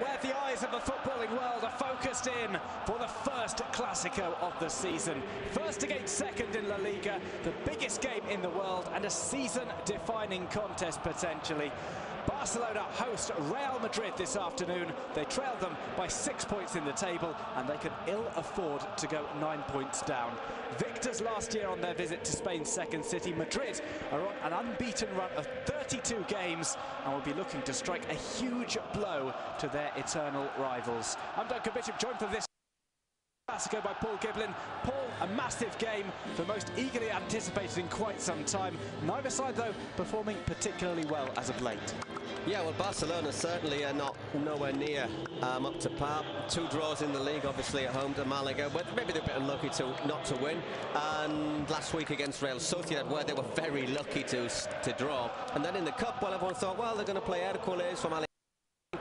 where the eyes of the footballing world are focused in for the first Clásico of the season. First against second in La Liga, the biggest game in the world and a season-defining contest potentially. Barcelona host Real Madrid this afternoon. They trailed them by 6 points in the table and they can ill afford to go 9 points down. Victors last year on their visit to Spain's second city, Madrid are on an unbeaten run of 32 games and will be looking to strike a huge blow to their eternal rivals. I'm Duncan Bishop, joined for this Clásico by Paul Giblin. Paul, a massive game, the most eagerly anticipated in quite some time. Neither side, though, performing particularly well as of late. Yeah, well, Barcelona certainly are nowhere near up to par. 2 draws in the league, obviously at home to Malaga, but maybe they're a bit unlucky not to win. And last week against Real Sociedad, where they were very lucky to draw. And then in the cup, well, everyone thought, well, they're going to play Hércules from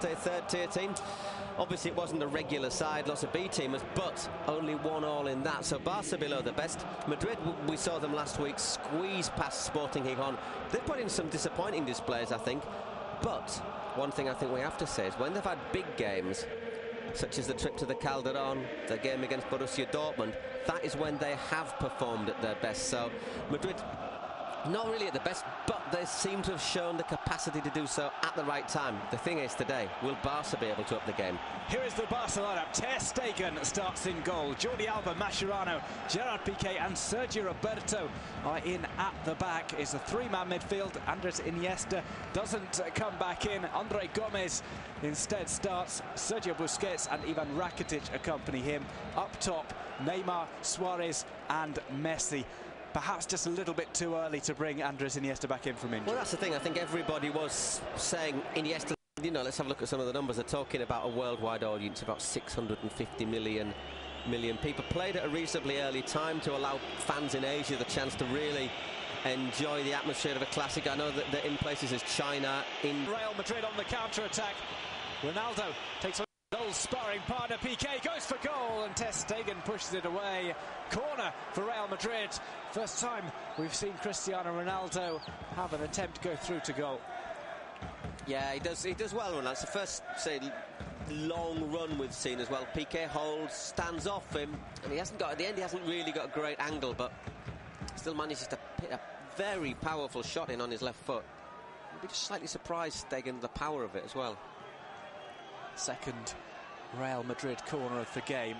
third-tier team. Obviously, it wasn't a regular side, lots of B-teamers, but only 1-1 in that. So Barca below the best. Madrid, we saw them last week squeeze past Sporting Gijón. They put in some disappointing displays, I think. But one thing I think we have to say is when they've had big games, such as the trip to the Calderón, the game against Borussia Dortmund, that is when they have performed at their best. So Madrid, not really at the best, but they seem to have shown the capacity to do so at the right time. The thing is today, will Barca be able to up the game? Here is the Barcelona. Ter Stegen starts in goal. Jordi Alba, Mascherano, Gerard Piqué and Sergio Roberto are in at the back. It's a 3-man midfield. Andres Iniesta doesn't come back in. Andre Gomez instead starts. Sergio Busquets and Ivan Rakitic accompany him. Up top, Neymar, Suarez and Messi. Perhaps just a little bit too early to bring Andres Iniesta back in from injury. Well, that's the thing. I think everybody was saying Iniesta, you know, let's have a look at some of the numbers. They're talking about a worldwide audience, about 650 million people. Played at a reasonably early time to allow fans in Asia the chance to really enjoy the atmosphere of a classic. I know that in places as China, in Real Madrid on the counter-attack. Ronaldo takes on old sparring partner. Piqué goes for goal and Ter Stegen pushes it away. Corner for Real Madrid. First time we've seen Cristiano Ronaldo have an attempt go through to goal. Yeah, he does well, Ronaldo. It's the first, say, long run we've seen as well. Piqué holds, stands off him, and at the end he hasn't really got a great angle, but still manages to hit a very powerful shot in on his left foot. I'd be just slightly surprised, Stegen, the power of it as well. Second Real Madrid corner of the game.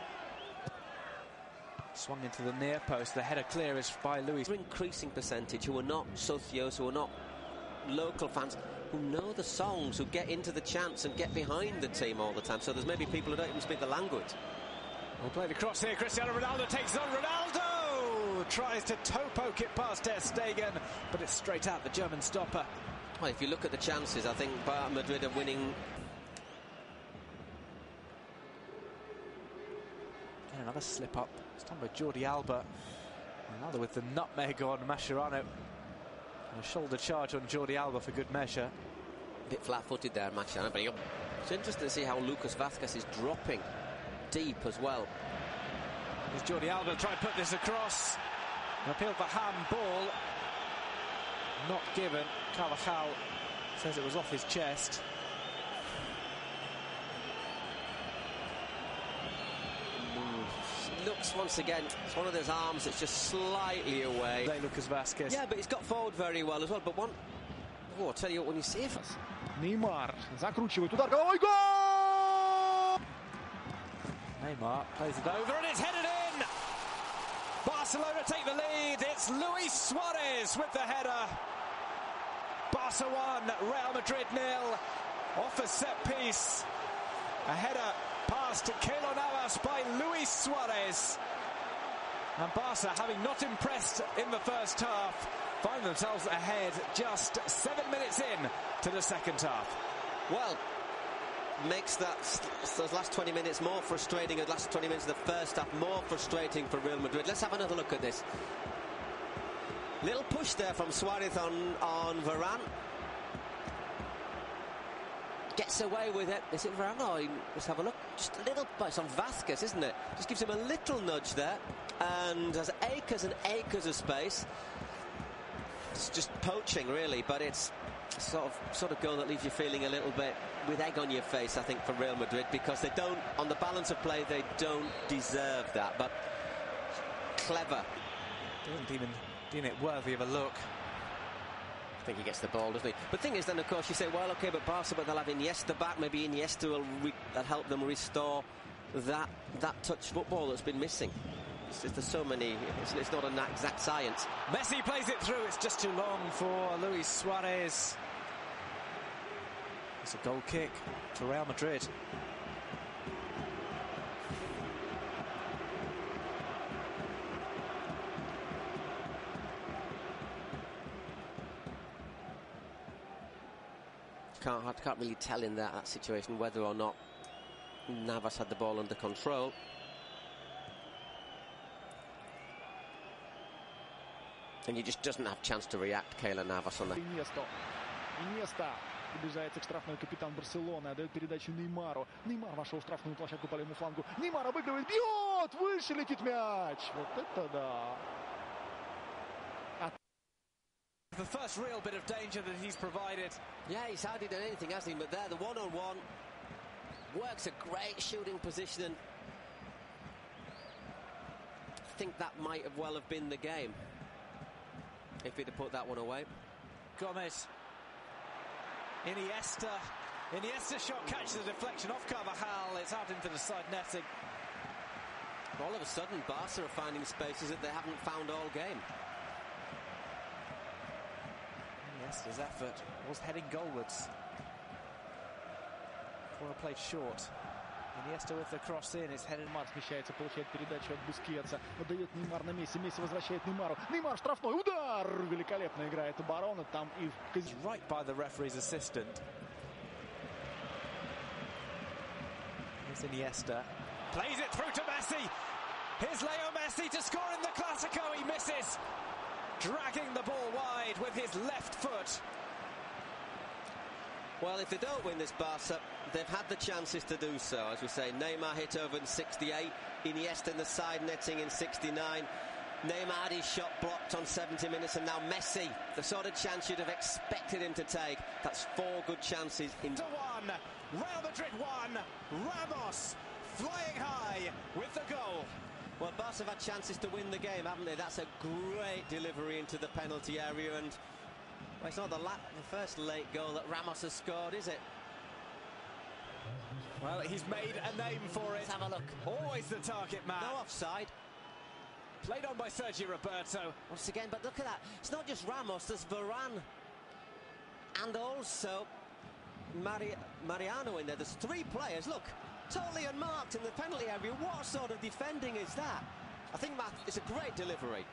Swung into the near post. The header clear is by Luis. Increasing percentage who are not socios, who are not local fans, who know the songs, who get into the chants and get behind the team all the time. So there's maybe people who don't even speak the language. We'll play the cross here. Cristiano Ronaldo takes on Ronaldo. Tries to toe poke it past Ter Stegen, but it's straight out the German stopper. Well, if you look at the chances, I think Madrid are winning. And another slip up. It's done by Jordi Alba. Another with the nutmeg on Mascherano. And a shoulder charge on Jordi Alba for good measure. A bit flat-footed there, Mascherano. But it's interesting to see how Lucas Vázquez is dropping deep as well. Here's Jordi Alba trying to put this across. An appeal for handball. Not given. Carvajal says it was off his chest. Looks once again, it's one of those arms that's just slightly away. Lucas Vázquez. Yeah, but he's got forward very well as well. But I'll tell you what, when you see it. Neymar закручивает удар. Ой, гол! Neymar plays it over and it's headed in. Barcelona take the lead. It's Luis Suarez with the header. Barca 1, Real Madrid 0. Off a set piece. A header past Keylor Navas by Luis Suarez. And Barca, having not impressed in the first half, find themselves ahead just 7 minutes in to the second half. Well, makes those last 20 minutes more frustrating, the last 20 minutes of the first half more frustrating for Real Madrid. Let's have another look at this. Little push there from Suarez on Varane. Gets away with it. Is it Varane? Oh, let's have a look. Just a little, it's on Vázquez, isn't it? Just gives him a little nudge there, and has acres and acres of space. It's just poaching, really, but it's sort of goal that leaves you feeling a little bit with egg on your face, I think, for Real Madrid, because they don't, on the balance of play, they don't deserve that. But clever. Doesn't even deem it worthy of a look. I think he gets the ball, doesn't he? But the thing is, then, of course, you say, well, OK, but Barca, but they'll have Iniesta back. Maybe Iniesta will help them restore that touch football that's been missing. There's so many. It's not an exact science. Messi plays it through. It's just too long for Luis Suarez. It's a goal kick for Real Madrid. Can't really tell in that situation whether or not Navas had the ball under control. And he just doesn't have a chance to react, Keylor Navas, on that. Иньеста. Приближается к штрафной капитан Барселоны. Отдает передачу Неймару. Неймар вошел в штрафную площадку по левому флангу. Неймар обыгрывает. Бьет! Выше летит мяч. Вот это да. The first real bit of danger that he's provided. Yeah, he's hardly done anything, hasn't he? But there, the one-on-one works a great shooting position, and I think that might have well have been the game if he'd have put that one away. Gomez. Iniesta shot catches the deflection off Carvajal. It's out into the side netting. All of a sudden, Barca are finding spaces that they haven't found all game. Iniesta's effort was heading goalwards. Well played short. Iniesta with the cross in, it's headed. Неймар смещается, получает передачу от Бускетса. Отдает Неймар на Месси. Месси возвращает Неймару. Неймар штрафной. Удар! Великолепно играет оборона. Там и right by the referee's assistant. Here's Iniesta. Plays it through to Messi. Here's Leo Messi to score in the Clásico. He misses. Dragging the ball wide with his left foot. Well, if they don't win this, Barca, they've had the chances to do so. As we say, Neymar hit over in 68, Iniesta in the side netting in 69. Neymar had his shot blocked on 70 minutes, and now Messi, the sort of chance you'd have expected him to take. That's 4 good chances in. 1, Real Madrid 1, Ramos flying high with the goal. Well, Barca have had chances to win the game, haven't they? That's a great delivery into the penalty area, and well, it's not the first late goal that Ramos has scored, is it? Well, he's made a name for it. Let's have a look. Always the target man. No offside. Played on by Sergio Roberto. Once again, but look at that. It's not just Ramos, there's Varane. And also Mariano in there. There's 3 players. Look, totally unmarked in the penalty area. What sort of defending is that? I think it's a great delivery.